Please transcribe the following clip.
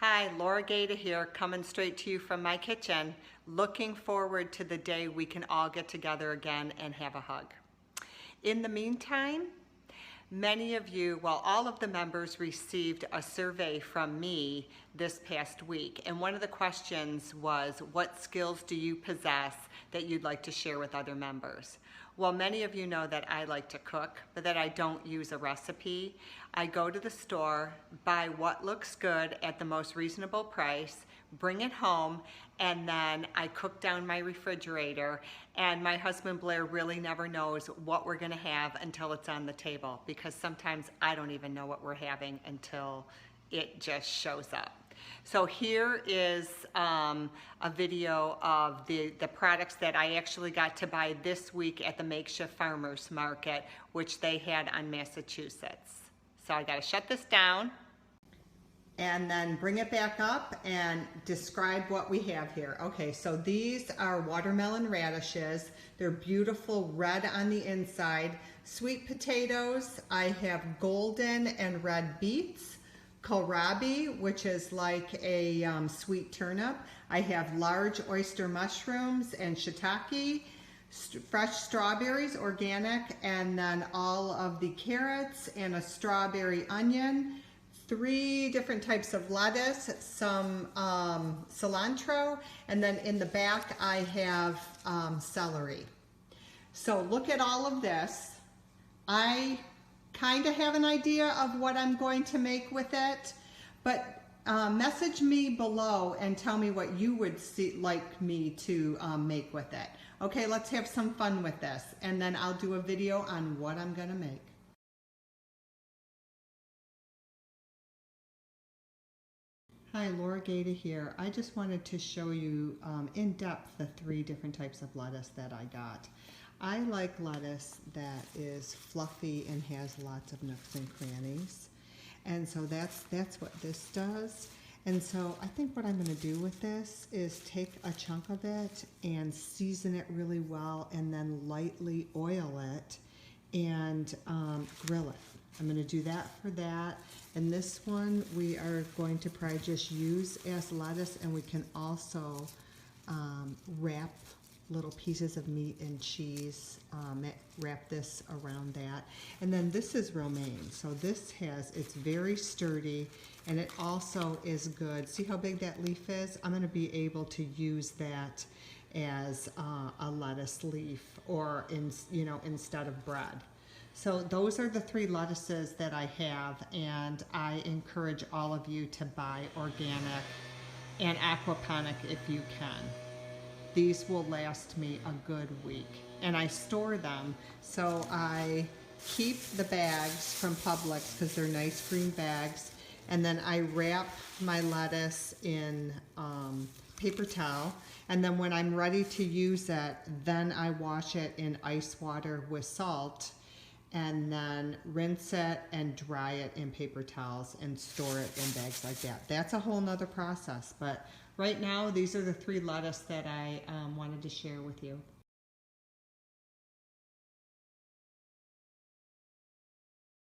Hi, Laura Gaida here, coming straight to you from my kitchen. Looking forward to the day we can all get together again and have a hug. In the meantime, many of you, well, all of the members received a survey from me this past week. And one of the questions was, what skills do you possess that you'd like to share with other members? Well, many of you know that I like to cook, but that I don't use a recipe. I go to the store, buy what looks good at the most reasonable price, bring it home, and then I cook down my refrigerator. And my husband Blair really never knows what we're gonna have until it's on the table, because sometimes I don't even know what we're having until it just shows up. So here is a video of the products that I actually got to buy this week at the Makeshift Farmers Market, which they had on Massachusetts. So I gotta shut this down and then bring it back up and describe what we have here. Okay, so these are watermelon radishes. They're beautiful red on the inside. Sweet potatoes, I have golden and red beets. Kohlrabi, which is like a sweet turnip. I have large oyster mushrooms and shiitake, fresh strawberries, organic, and then all of the carrots and a strawberry onion, 3 different types of lettuce, some cilantro, and then in the back I have celery. So look at all of this. I kind of have an idea of what I'm going to make with it, but message me below and tell me what you would like me to make with it. Okay, let's have some fun with this, and then I'll do a video on what I'm gonna make. Hi, Laura Gaida here. I just wanted to show you in depth the 3 different types of lettuce that I got. I like lettuce that is fluffy and has lots of nooks and crannies. And so that's what this does. And so I think what I'm gonna do with this is take a chunk of it and season it really well and then lightly oil it and grill it. I'm gonna do that for that. And this one we are going to probably just use as lettuce, and we can also wrap little pieces of meat and cheese, wrap this around that. And then this is romaine, so this it's very sturdy, and it also is good. See how big that leaf is? I'm gonna be able to use that as a lettuce leaf, or instead of bread. So those are the 3 lettuces that I have, and I encourage all of you to buy organic and aquaponic if you can. These will last me a good week, and I store them. So I keep the bags from Publix because they're nice green bags, and then I wrap my lettuce in paper towel, and then when I'm ready to use it, then I wash it in ice water with salt, and then rinse it and dry it in paper towels and store it in bags like that. That's a whole nother process, but right now these are the 3 lettuce that I wanted to share with you.